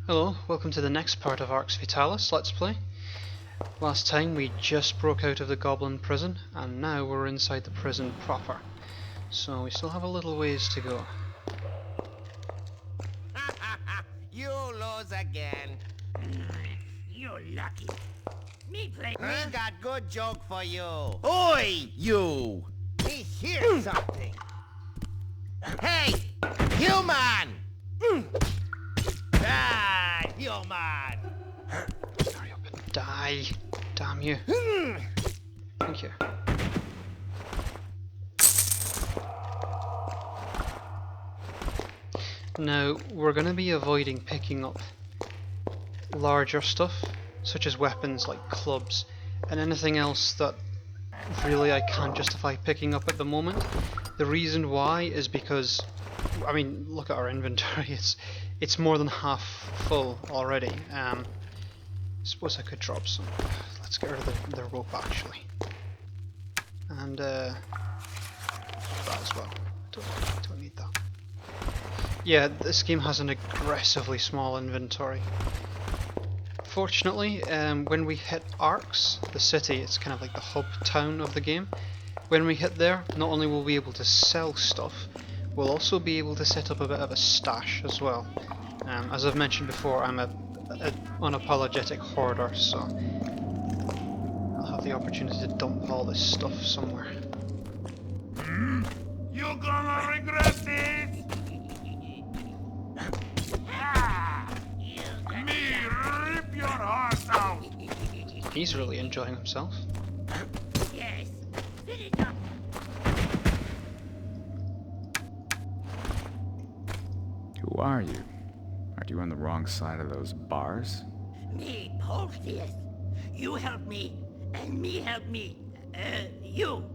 Hello, welcome to the next part of Arx Fatalis Let's Play. Last time we just broke out of the goblin prison, and now we're inside the prison proper. So we still have a little ways to go. You lose again. You're lucky. Me play. We got good joke for you. Oi, you! Me hear something. Hey, human! Ah, human! Hurry up and die. Damn you. Thank you. Now, we're going to be avoiding picking up larger stuff, such as weapons like clubs, and anything else that really I can't justify picking up at the moment. The reason why is because, I mean, look at our inventory, it's more than half full already. Suppose I could drop some. Let's get rid of the rope actually. And that as well. Don't need that. Yeah, this game has an aggressively small inventory. Fortunately, when we hit Arx, the city, it's kind of like the hub town of the game. When we hit there, not only will we be able to sell stuff, we'll also be able to set up a bit of a stash as well. As I've mentioned before, I'm an unapologetic hoarder, so I'll have the opportunity to dump all this stuff somewhere. You're gonna regret it. Me rip your heart out. He's really enjoying himself. Yes. Fill it up. Who are you? Are you on the wrong side of those bars? Me Porteous. You help me, and me help me. You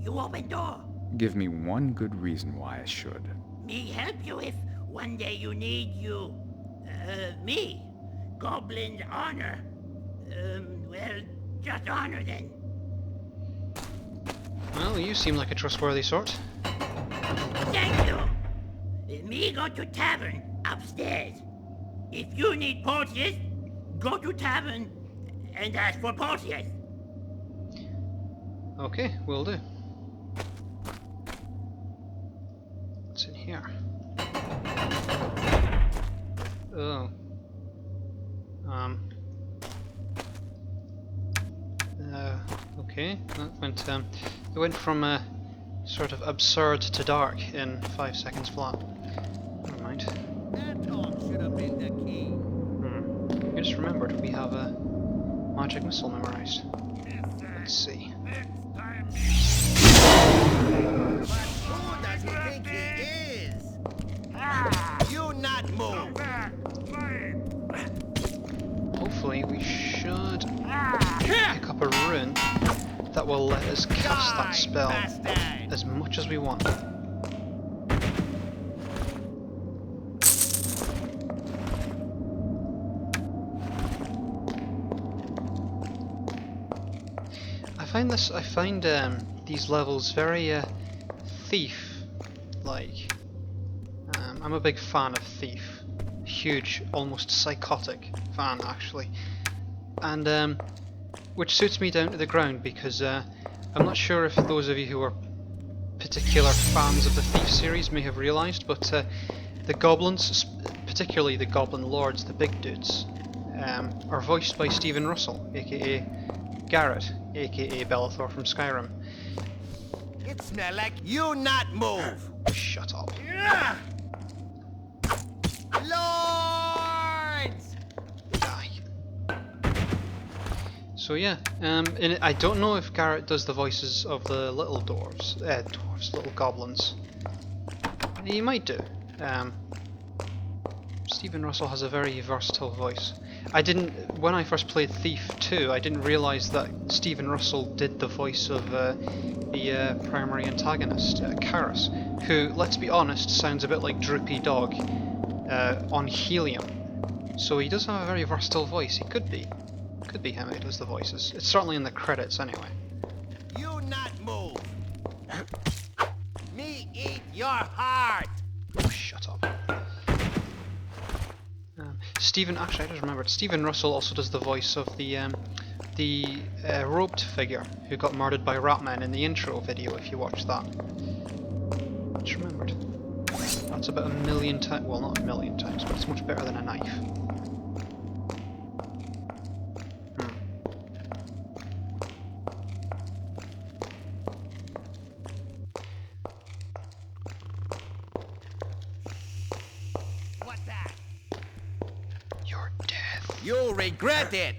open door. Give me one good reason why I should. Me help you if one day you need you. Me. Goblin's honor. Well, just honor then. Well, you seem like a trustworthy sort. Thank you. Me go to tavern upstairs. If you need Porteous, go to tavern and ask for Porteous. Okay, will do. What's in here? Oh. Okay, it went from sort of absurd to dark in 5 seconds flat. Never mind. That talk should have been the key. I just remembered we have a magic missile memorized. Let's see. Next time. But who does he think he is? You not move. Hopefully we should pick up a rune that will let us cast that spell as much as we want. I find these levels very thief-like. I'm a big fan of Thief. Huge, almost psychotic fan actually. And which suits me down to the ground because I'm not sure if those of you who are particular fans of the Thief series may have realised, but the goblins, particularly the goblin lords, the big dudes, are voiced by Stephen Russell, aka Garrett, aka Bellathor from Skyrim. It's not like you not move. Shut up. Lords! Die. So yeah, I don't know if Garrett does the voices of the little little goblins. He might do. Stephen Russell has a very versatile voice. When I first played Thief 2, I didn't realise that Stephen Russell did the voice of the primary antagonist, Karis, who, let's be honest, sounds a bit like Droopy Dog on helium. So he does have a very versatile voice. He could be him who does the voices. It's certainly in the credits anyway. You not move. Me eat your heart. Oh, shut up. Stephen, actually I just remembered, Stephen Russell also does the voice of the roped figure who got murdered by Ratman in the intro video, if you watch that. Just remembered. That's about 1,000,000 times, well not 1,000,000 times, but it's much better than a knife. What's that? Your death. You'll regret it.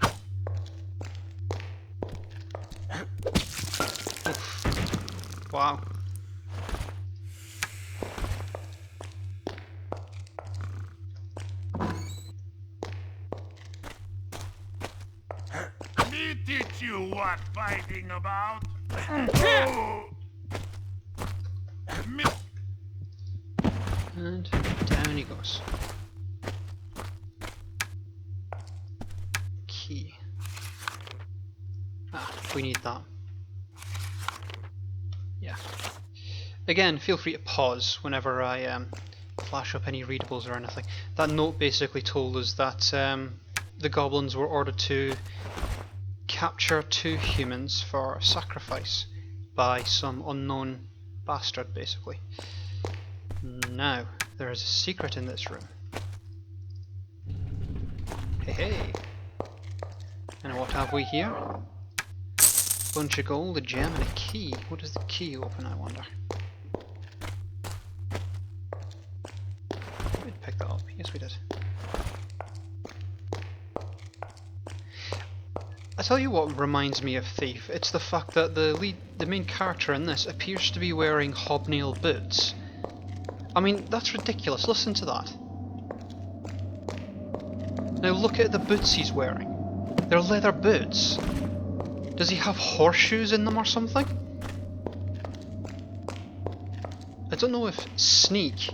Wow. Me teach you what fighting about. Me And down he goes. Key. Ah, we need that. Yeah. Again, feel free to pause whenever I flash up any readables or anything. That note basically told us that the goblins were ordered to capture 2 humans for sacrifice by some unknown bastard, basically. Now, there is a secret in this room. Hey hey! And what have we here? Bunch of gold, a gem, and a key. What does the key open, I wonder? Did we pick that up? Yes, we did. I tell you what reminds me of Thief. It's the fact that the main character in this appears to be wearing hobnail boots. I mean, that's ridiculous. Listen to that. Now look at the boots he's wearing. They're leather boots. Does he have horseshoes in them or something? I don't know if sneak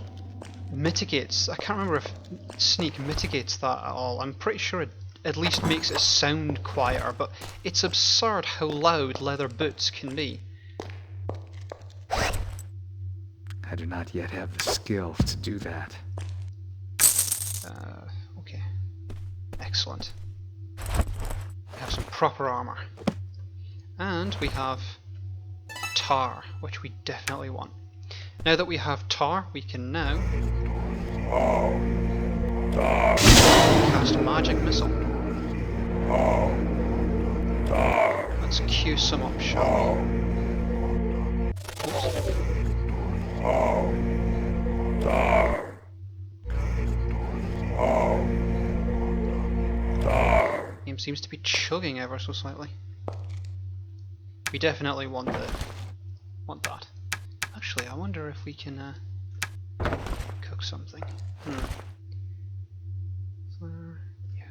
mitigates. I can't remember if sneak mitigates that at all. I'm pretty sure it at least makes it sound quieter, but it's absurd how loud leather boots can be. I do not yet have the skill to do that. Okay. Excellent. We have some proper armor. And we have tar, which we definitely want. Now that we have tar, we can now cast a magic missile. Let's queue some up, shall we? Oops. Game seems to be chugging ever so slightly. We definitely want that. Actually, I wonder if we can cook something. Yeah,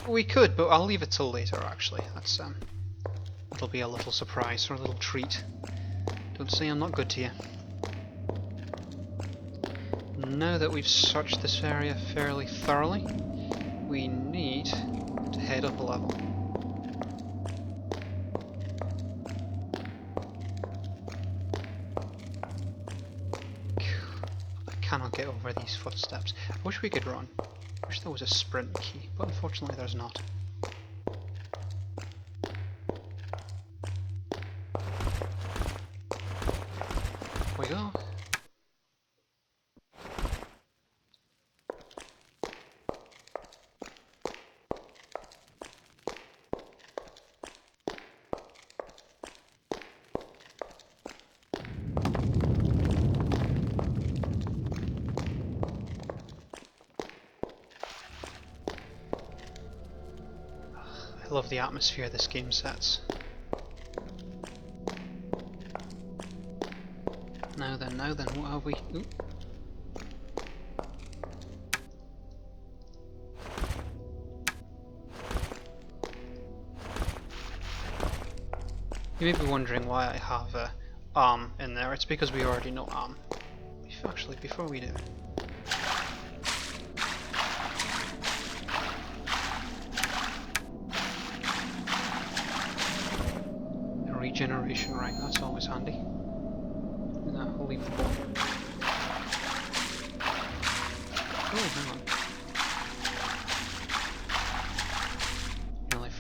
we could, but I'll leave it till later. Actually, that's it'll be a little surprise or a little treat. Don't say I'm not good to you. Now that we've searched this area fairly thoroughly, we need to head up a level. I cannot get over these footsteps. I wish we could run. I wish there was a sprint key, but unfortunately there's not. Here we go. I love the atmosphere this game sets. Now then, what have we? Ooh. You may be wondering why I have arm in there. It's because we already know arm. Actually, before we do. Regeneration rank, that's always handy. No, we'll leave the ball. Oh, hang on.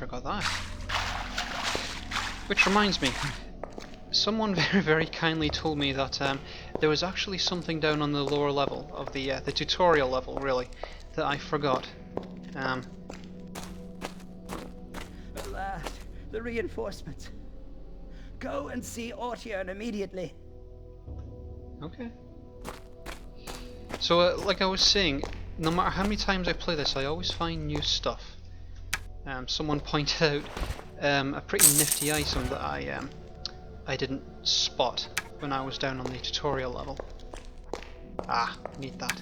forgot that. Which reminds me, someone very kindly told me that there was actually something down on the lower level of the tutorial level, really, that I forgot. At last, the reinforcements. Go and see Ortian immediately. Okay. So, like I was saying, no matter how many times I play this, I always find new stuff. Someone pointed out a pretty nifty item that I didn't spot when I was down on the tutorial level. Ah, need that.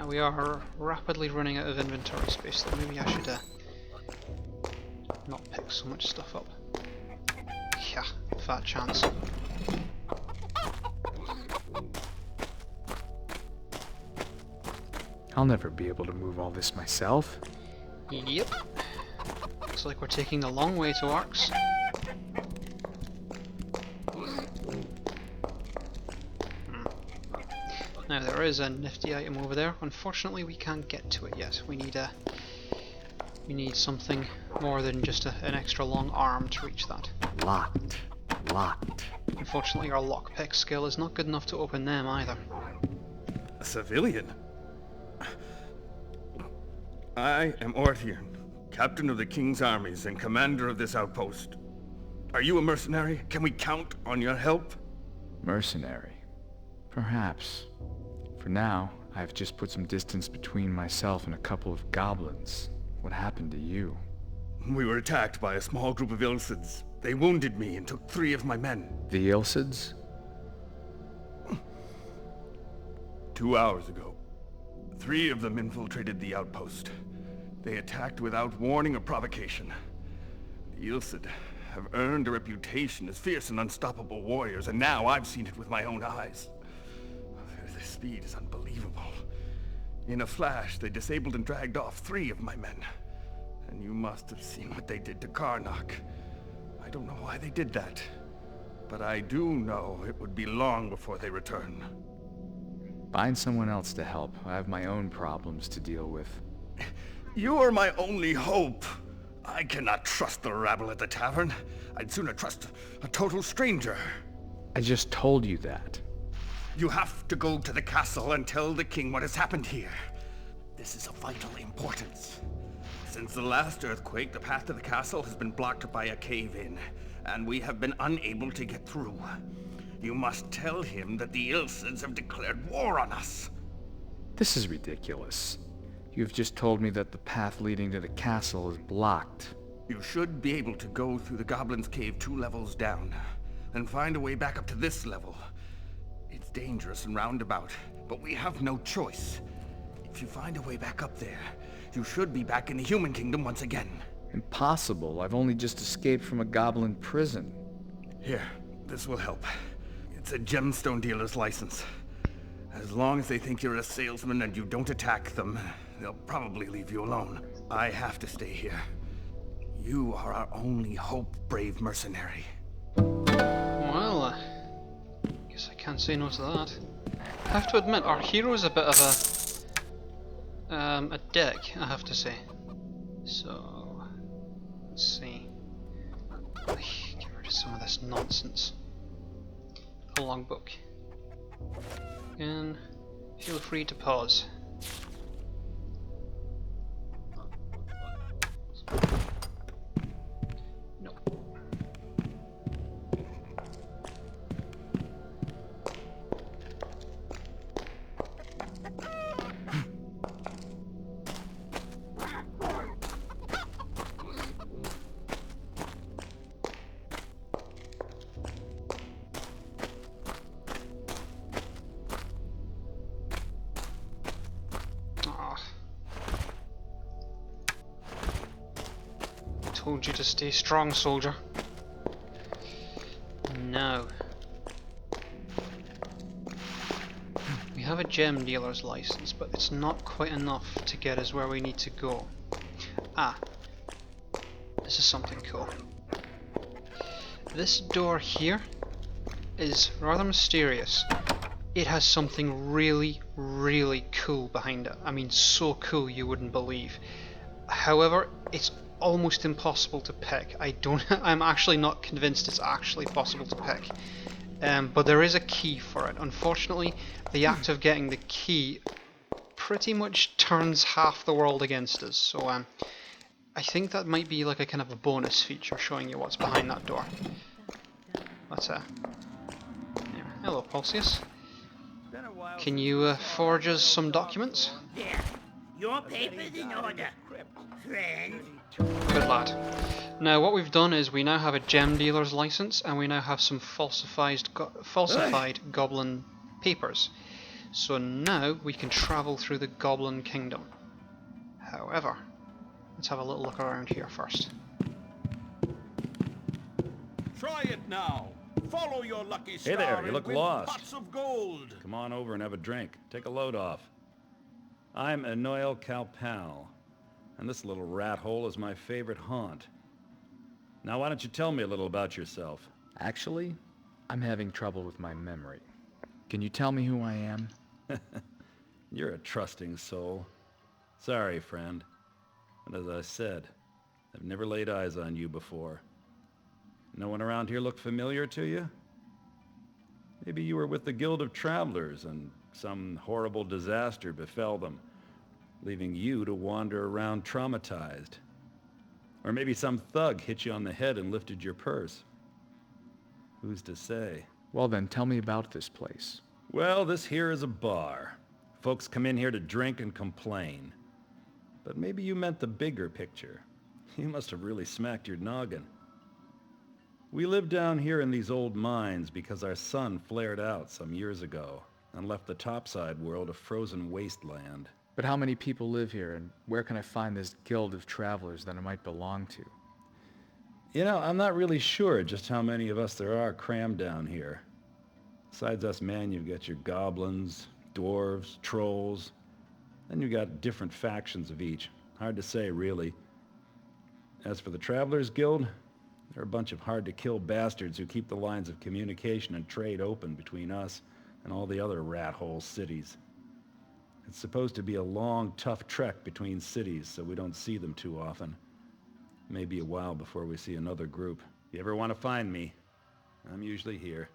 We are rapidly running out of inventory space, so maybe I should not pick so much stuff up. Yeah, fat chance. I'll never be able to move all this myself. Yep. Looks like we're taking the long way to Arx. Now there is a nifty item over there. Unfortunately, we can't get to it yet. We need something more than just an extra long arm to reach that. Locked. Locked. Unfortunately, our lockpick skill is not good enough to open them either. A civilian? I am Ortian, captain of the King's armies and commander of this outpost. Are you a mercenary? Can we count on your help? Mercenary. Perhaps. For now, I've just put some distance between myself and a couple of goblins. What happened to you? We were attacked by a small group of Ilsids. They wounded me and took 3 of my men. The Ilsids? 2 hours ago, 3 of them infiltrated the outpost. They attacked without warning or provocation. The Ilsid have earned a reputation as fierce and unstoppable warriors, and now I've seen it with my own eyes. Their speed is unbelievable. In a flash, they disabled and dragged off 3 of my men. And you must have seen what they did to Karnak. I don't know why they did that, but I do know it would be long before they return. Find someone else to help. I have my own problems to deal with. You are my only hope. I cannot trust the rabble at the tavern. I'd sooner trust a total stranger. I just told you that. You have to go to the castle and tell the king what has happened here. This is of vital importance. Since the last earthquake, the path to the castle has been blocked by a cave-in, and we have been unable to get through. You must tell him that the Ilsids have declared war on us. This is ridiculous. You've just told me that the path leading to the castle is blocked. You should be able to go through the Goblin's Cave 2 levels down, and find a way back up to this level. It's dangerous and roundabout, but we have no choice. If you find a way back up there, you should be back in the human kingdom once again. Impossible. I've only just escaped from a goblin prison. Here, this will help. It's a gemstone dealer's license. As long as they think you're a salesman and you don't attack them, they'll probably leave you alone. I have to stay here. You are our only hope, brave mercenary. Well, guess I can't say no to that. I have to admit, our hero is a bit of a dick, I have to say. So, let's see. Get rid of some of this nonsense. A logbook. And feel free to pause. No. Told you to stay strong, soldier. Now, we have a gem dealer's license, but it's not quite enough to get us where we need to go. Ah, this is something cool. This door here is rather mysterious, it has something really, really cool behind it. I mean, so cool you wouldn't believe. However, it's almost impossible to pick. I'm actually not convinced it's actually possible to pick. But there is a key for it. Unfortunately, the act of getting the key pretty much turns half the world against us. So I think that might be like a kind of a bonus feature showing you what's behind that door. But anyway, hello, Pulsius. Can you forge us some documents? There. Your paper's in order, friend. Good lad. Now what we've done is we now have a gem dealer's license, and we now have some falsified goblin papers. So now we can travel through the Goblin Kingdom. However, let's have a little look around here first. Try it now. Follow your lucky star. Hey there, you and look win lost. pots of gold. Come on over and have a drink. Take a load off. I'm Enoil Calpal, and this little rat hole is my favorite haunt. Now why don't you tell me a little about yourself? Actually, I'm having trouble with my memory. Can you tell me who I am? You're a trusting soul. Sorry, friend. But as I said, I've never laid eyes on you before. No one around here look familiar to you? Maybe you were with the Guild of Travelers and some horrible disaster befell them, leaving you to wander around traumatized. Or maybe some thug hit you on the head and lifted your purse. Who's to say? Well then, tell me about this place. Well, this here is a bar. Folks come in here to drink and complain. But maybe you meant the bigger picture. You must have really smacked your noggin. We live down here in these old mines because our sun flared out some years ago and left the topside world a frozen wasteland. But how many people live here, and where can I find this Guild of Travelers that I might belong to? You know, I'm not really sure just how many of us there are crammed down here. Besides us men, you've got your goblins, dwarves, trolls. Then you've got different factions of each. Hard to say, really. As for the Travelers Guild, they're a bunch of hard-to-kill bastards who keep the lines of communication and trade open between us and all the other rat-hole cities. It's supposed to be a long, tough trek between cities, so we don't see them too often. Maybe a while before we see another group. If you ever want to find me, I'm usually here.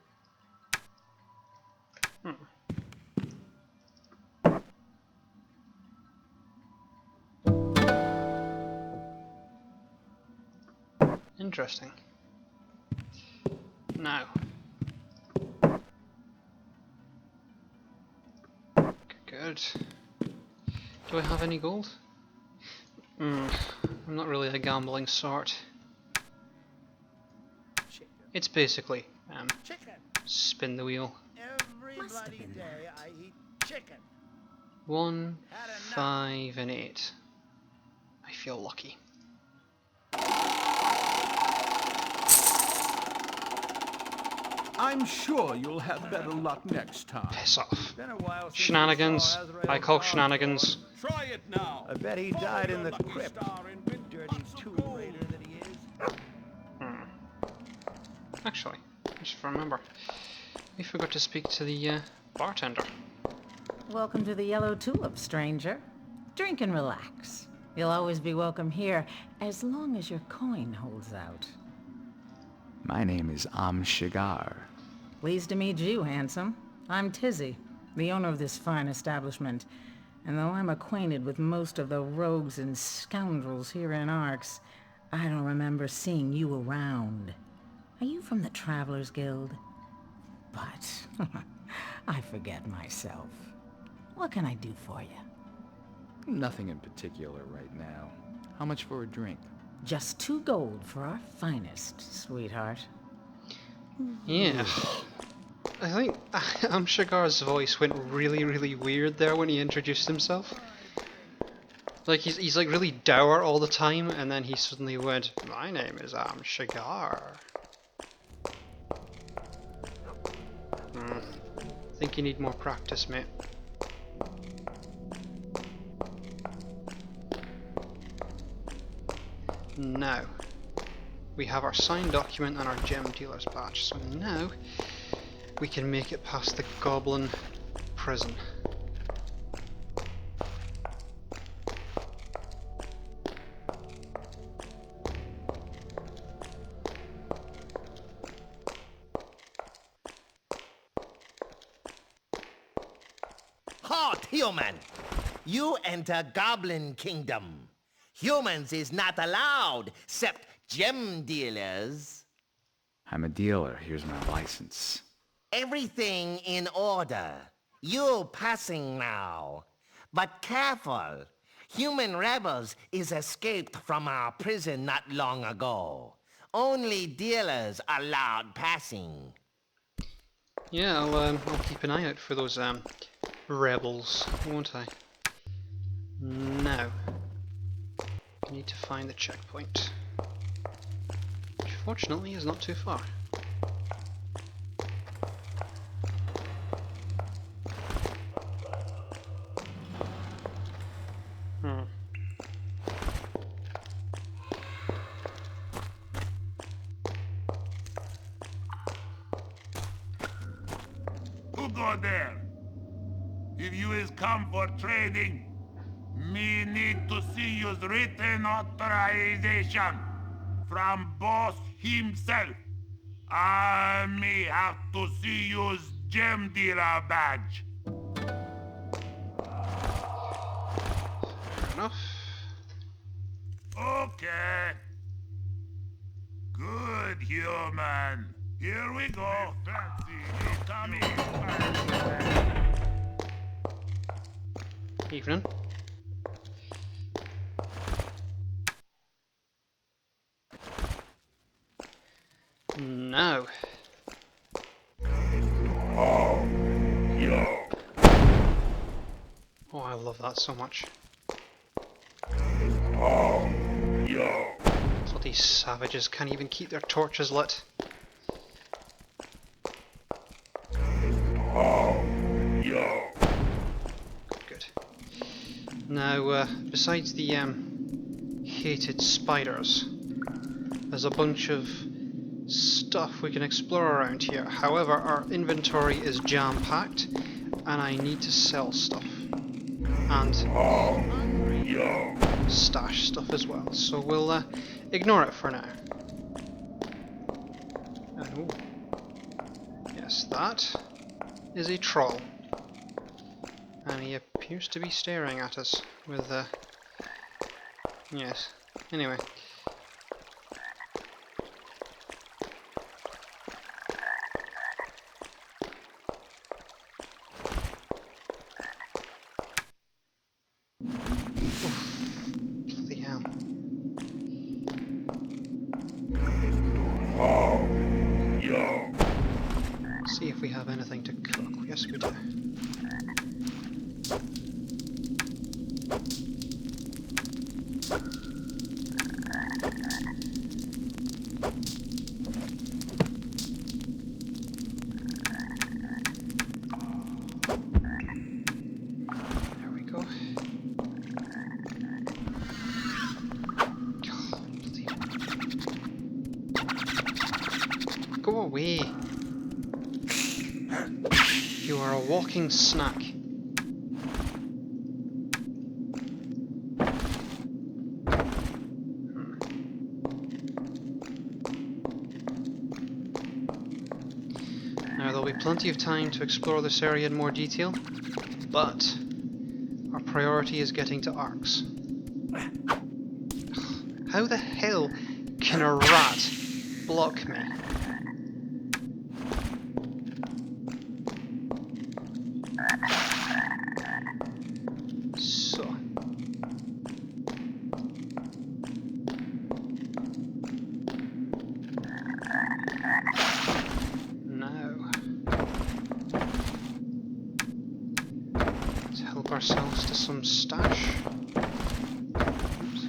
Interesting. Now. Good. Do I have any gold? I'm not really a gambling sort. It's basically spin the wheel. Every bloody day I eat chicken. 1, 5, and 8. I feel lucky. I'm sure you'll have better luck next time. Piss off. Been a while since Shenanigans. we saw I call Azrael's shenanigans. Try it now. I bet he Follow died in your the lucky crypt. star and win Dirty pots of Tomb gold. Raider that he is. Actually, just remember, we forgot to speak to the bartender. Welcome to the Yellow Tulip, stranger. Drink and relax. You'll always be welcome here, as long as your coin holds out. My name is Shigar. Pleased to meet you, handsome. I'm Tizzy, the owner of this fine establishment. And though I'm acquainted with most of the rogues and scoundrels here in Arx, I don't remember seeing you around. Are you from the Travelers Guild? But I forget myself. What can I do for you? Nothing in particular right now. How much for a drink? Just 2 gold for our finest, sweetheart. Yeah. I think Shigar's voice went really, really weird there when he introduced himself. Like, he's like really dour all the time, and then he suddenly went, "My name is Shigar." I think you need more practice, mate. Now, we have our signed document and our gem dealer's badge, so now we can make it past the Goblin prison. Halt, human! You enter Goblin Kingdom. Humans is not allowed, except gem dealers. I'm a dealer. Here's my license. Everything in order. You passing now. But careful. Human rebels is escaped from our prison not long ago. Only dealers allowed passing. Yeah, I'll keep an eye out for those rebels, won't I? Now, I need to find the checkpoint, which fortunately is not too far. Who go there? If you is come for trading, me need to see you's written authorization from boss himself. Me have to see you's gem dealer badge. Fair enough. Okay. Good, human. Here we go. Fancy you coming. Evening. No. Oh, I love that so much. Bloody savages can't even keep their torches lit. Good. Now, besides the hated spiders, there's a bunch of stuff we can explore around here. However, our inventory is jam-packed, and I need to sell stuff. And stash stuff as well. So we'll ignore it for now. Oh. Yes, that is a troll. And he appears to be staring at us with yes. Anyway. Bloody hell. See if we have anything to cook. Yes, we do. There we go. Go away. You are a walking snack. Now there'll be plenty of time to explore this area in more detail, but our priority is getting to Arx. How the hell can a rat block me? So. Now. Let's help ourselves to some stash. Oops.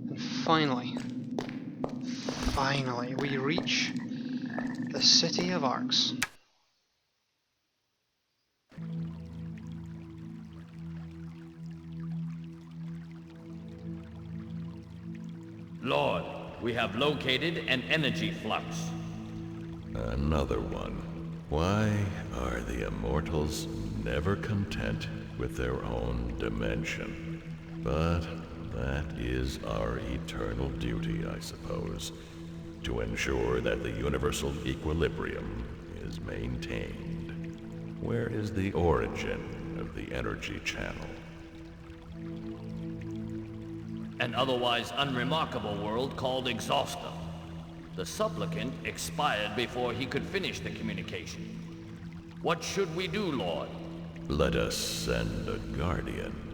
And finally, we reach the city of Arx. Lord, we have located an energy flux. Another one. Why are the immortals never content with their own dimension? But that is our eternal duty, I suppose, to ensure that the universal equilibrium is maintained. Where is the origin of the energy channel? An otherwise unremarkable world called Exhauster. The supplicant expired before he could finish the communication. What should we do, Lord? Let us send a guardian.